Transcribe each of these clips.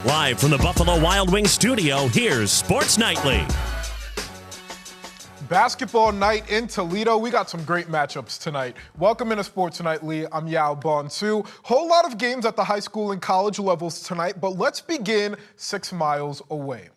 Live from the Buffalo Wild Wings studio, here's Sports Nightly. Basketball night in Toledo. We got some great matchups tonight. Welcome into Sports Nightly. I'm Yaw Bonsu. Whole lot of games at the high school and college levels tonight, but let's begin 6 miles away.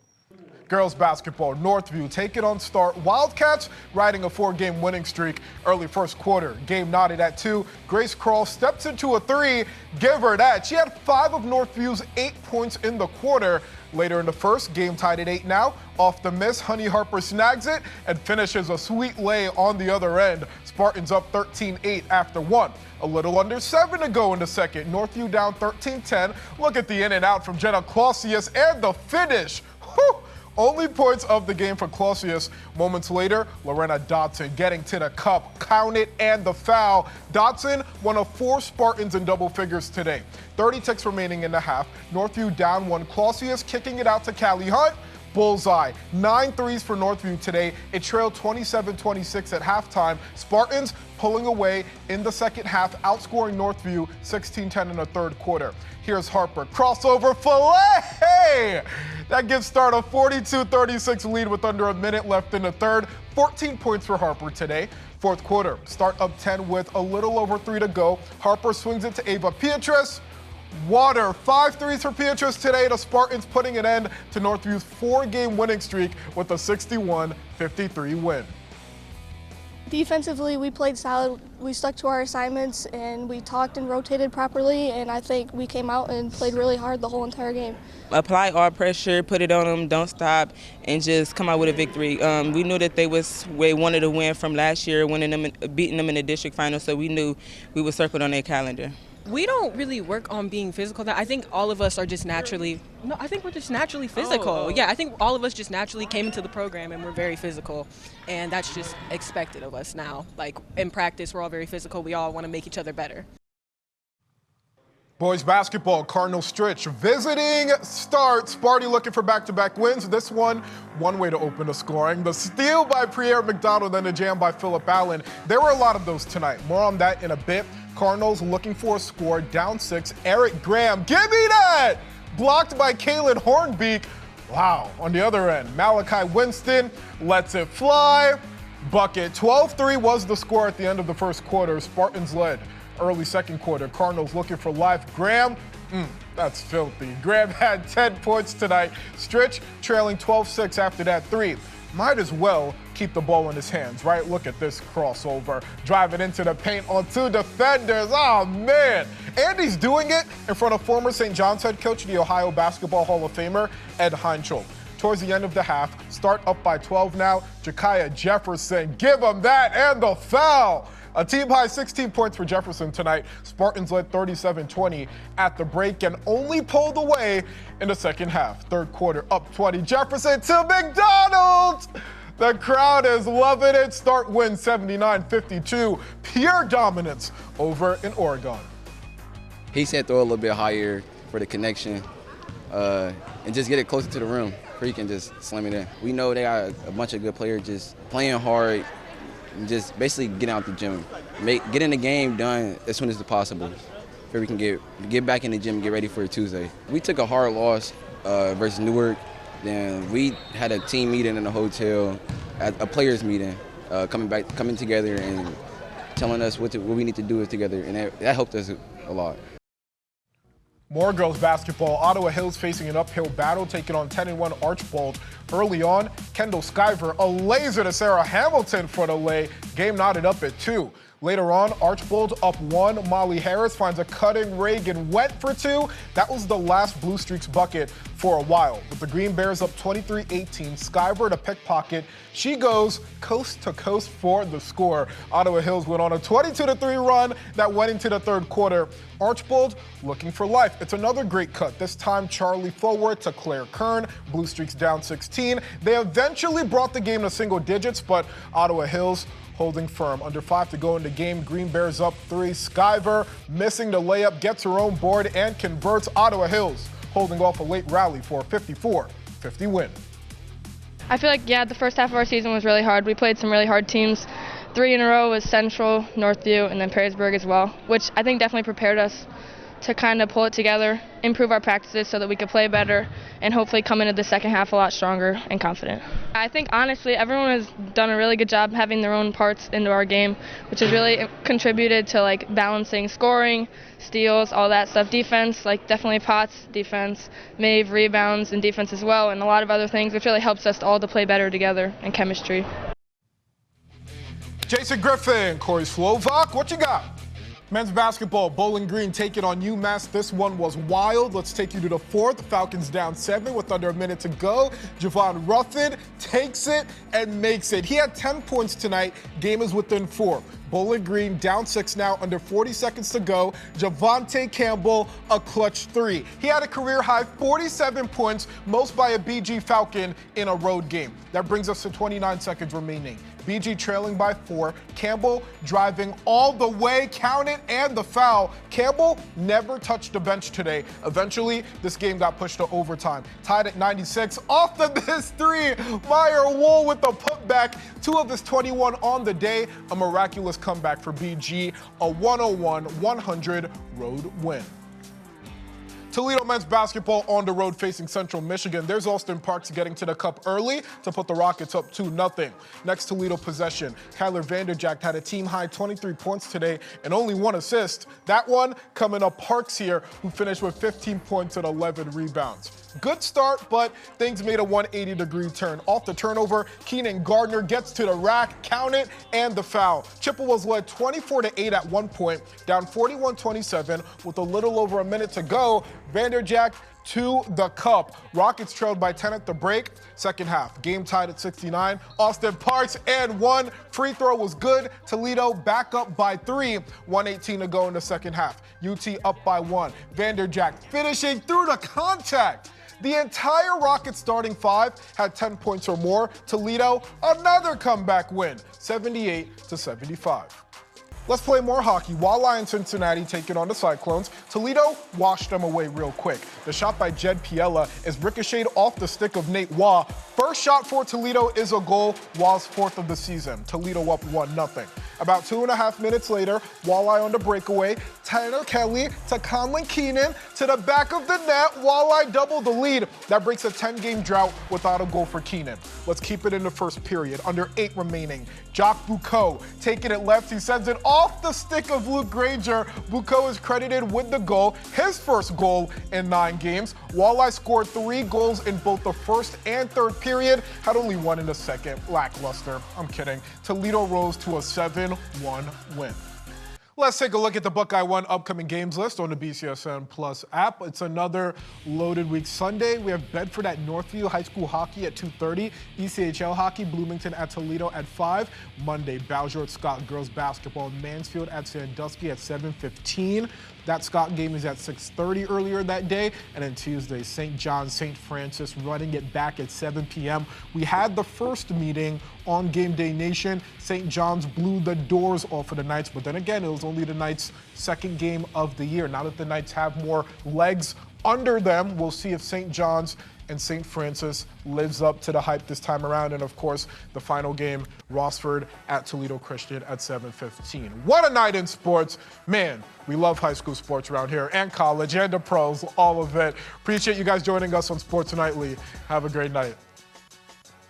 Girls basketball, Northview take it on start. Wildcats riding a 4-game winning streak early first quarter. Game knotted at 2. Grace Krall steps into a 3. Give her that. She had 5 of Northview's 8 points in the quarter. Later in the first, game tied at 8 now. Off the miss, Honey Harper snags it and finishes a sweet lay on the other end. Spartans up 13-8 after 1. A little under 7 to go in the second. Northview down 13-10. Look at the in and out from Jenna Clausius and the finish. Whew. Only points of the game for Clausius. Moments later, Lorena Dotson getting to the cup, count it, and the foul. Dotson, one of 4 Spartans in double figures today. 30 ticks remaining in the half. Northview down 1. Clausius kicking it out to Callie Hunt. Bullseye. 9 threes for Northview today. It trailed 27-26 at halftime. Spartans pulling away in the second half, outscoring Northview 16-10 in the third quarter. Here's Harper. Crossover fillet! That gives Start a 42-36 lead with under a minute left in the third. 14 points for Harper today. Fourth quarter, Start up 10 with a little over 3 to go. Harper swings it to Ava Pietrus. Water, 5 threes for Pietrus today. The Spartans putting an end to Northview's 4-game winning streak with a 61-53 win. Defensively, we played solid. We stuck to our assignments and we talked and rotated properly, and I think we came out and played really hard the whole entire game. Apply our pressure, put it on them, don't stop, and just come out with a victory. We knew that they wanted to win from last year, beating them in the district final, so we knew we were circled on their calendar. We don't really work on being physical. I think all of us are just naturally, I think we're just naturally physical. Yeah, I think all of us just naturally came into the program and we're very physical. And that's just expected of us now. Like in practice, we're all very physical. We all want to make each other better. Boys basketball, Cardinal Stritch visiting Start. Sparty looking for back-to-back wins. This one way to open the scoring. The steal by Pierre McDonald and the jam by Phillip Allen. There were a lot of those tonight. More on that in a bit. Cardinals looking for a score, down 6. Eric Graham, give me that! Blocked by Kaylin Hornbeak. Wow, on the other end, Malachi Winston lets it fly. Bucket, 12-3 was the score at the end of the first quarter. Spartans led early second quarter. Cardinals looking for life. Graham, that's filthy. Graham had 10 points tonight. Stritch trailing 12-6 after that 3. Might as well keep the ball in his hands, right? Look at this crossover. Driving into the paint on 2 defenders. Oh, man. And he's doing it in front of former St. John's head coach, the Ohio Basketball Hall of Famer, Ed Heinschel. Towards the end of the half, Start up by 12 now. Jakaya Jefferson, give him that, and the foul. A team-high 16 points for Jefferson tonight. Spartans led 37-20 at the break and only pulled away in the second half. Third quarter up 20. Jefferson to McDonald! The crowd is loving it. Start wins 79-52. Pure dominance over in Oregon. He said throw a little bit higher for the connection and just get it closer to the rim where he can just slam it in. We know they got a bunch of good players just playing hard and just basically getting out the gym. Getting the game done as soon as possible where we can get back in the gym and get ready for Tuesday. We took a hard loss versus Newark. Then we had a team meeting in the hotel, a players meeting, coming together and telling us what we need to do together, and that helped us a lot. More girls basketball. Ottawa Hills facing an uphill battle, taking on 10-1 Archbold. Early on, Kendall Skyver, a laser to Sarah Hamilton for the lay. Game knotted up at 2. Later on, Archbold up 1. Molly Harris finds a cutting Reagan Went for 2. That was the last Blue Streaks bucket for a while. With the Green Bears up 23-18, Skyver to pickpocket. She goes coast to coast for the score. Ottawa Hills went on a 22-3 run that went into the third quarter. Archbold looking for life. It's another great cut. This time, Charlie forward to Claire Kern. Blue Streaks down 16. They eventually brought the game to single digits, but Ottawa Hills holding firm. Under 5 to go in the game. Green Bears up 3. Skyver missing the layup, gets her own board and converts. Ottawa Hills holding off a late rally for a 54-50 win. I feel like, the first half of our season was really hard. We played some really hard teams. 3 in a row was Central, Northview, and then Perrysburg as well, which I think definitely prepared us to kind of pull it together, improve our practices so that we could play better, and hopefully come into the second half a lot stronger and confident. I think honestly everyone has done a really good job having their own parts into our game, which has really contributed to like balancing scoring, steals, all that stuff. Defense, like definitely Potts, defense, Maeve, rebounds, and defense as well, and a lot of other things, which really helps us all to play better together in chemistry. Jason Griffin, Corey Slovak, what you got? Men's basketball, Bowling Green taking on UMass. This one was wild. Let's take you to the fourth. Falcons down 7 with under a minute to go. Javon Ruffin takes it and makes it. He had 10 points tonight. Game is within 4. Bowling Green down 6 now, under 40 seconds to go. Javante Campbell, a clutch 3. He had a career high 47 points, most by a BG Falcon in a road game. That brings us to 29 seconds remaining. BG trailing by 4. Campbell driving all the way, count it, and the foul. Campbell never touched the bench today. Eventually, this game got pushed to overtime. Tied at 96. Off the miss 3. Meyer Wool with the putback. 2 of his 21 on the day. A miraculous comeback for BG. A 101-100 road win. Toledo men's basketball on the road facing Central Michigan. There's Austin Parks getting to the cup early to put the Rockets up 2-0. Next Toledo possession, Kyler Vanderjagt had a team-high 23 points today and only 1 assist. That one coming up Parks here, who finished with 15 points and 11 rebounds. Good start, but things made a 180-degree turn. Off the turnover, Keenan Gardner gets to the rack, count it, and the foul. Chippewas led 24-8 at one point, down 41-27 with a little over a minute to go. Vanderjagt to the cup. Rockets trailed by 10 at the break. Second half, game tied at 69. Austin Parks and 1. Free throw was good. Toledo back up by 3. 1:18 to go in the second half. UT up by 1. Vanderjagt finishing through the contact. The entire Rockets starting 5 had 10 points or more. Toledo, another comeback win, 78-75. Let's play more hockey. Walleye and Cincinnati taking on the Cyclones. Toledo washed them away real quick. The shot by Jed Piella is ricocheted off the stick of Nate Waugh. First shot for Toledo is a goal. Waugh's 4th of the season. Toledo up 1-0. About 2.5 minutes later, Walleye on the breakaway. Tyler Kelly to Conlon Keenan to the back of the net. Walleye doubled the lead. That breaks a 10-game drought without a goal for Keenan. Let's keep it in the first period. Under 8 remaining. Jacques Bucco taking it left. He sends it off the stick of Luke Granger. Bucco is credited with the goal, his first goal in 9 games. Walleye scored 3 goals in both the first and third period, had only 1 in the second. Lackluster. I'm kidding. Toledo rose to a 7-1 win. Let's take a look at the Buckeye One upcoming games list on the BCSN Plus app. It's another loaded week. Sunday, we have Bedford at Northview, high school hockey at 2:30, ECHL hockey, Bloomington at Toledo at 5. Monday, Bowsher at Scott girls basketball, Mansfield at Sandusky at 7:15. That Scott game is at 6:30 earlier that day. And then Tuesday, St. John's, St. Francis running it back at 7 p.m. We had the first meeting on Game Day Nation. St. John's blew the doors off of the Knights, but then again, it was only the Knights' second game of the year. Now that the Knights have more legs under them, we'll see if St. John's and St. Francis lives up to the hype this time around. And of course, the final game, Rossford at Toledo Christian at 7:15. What a night in sports. Man, we love high school sports around here, and college, and the pros, all of it. Appreciate you guys joining us on Sports Nightly. Have a great night.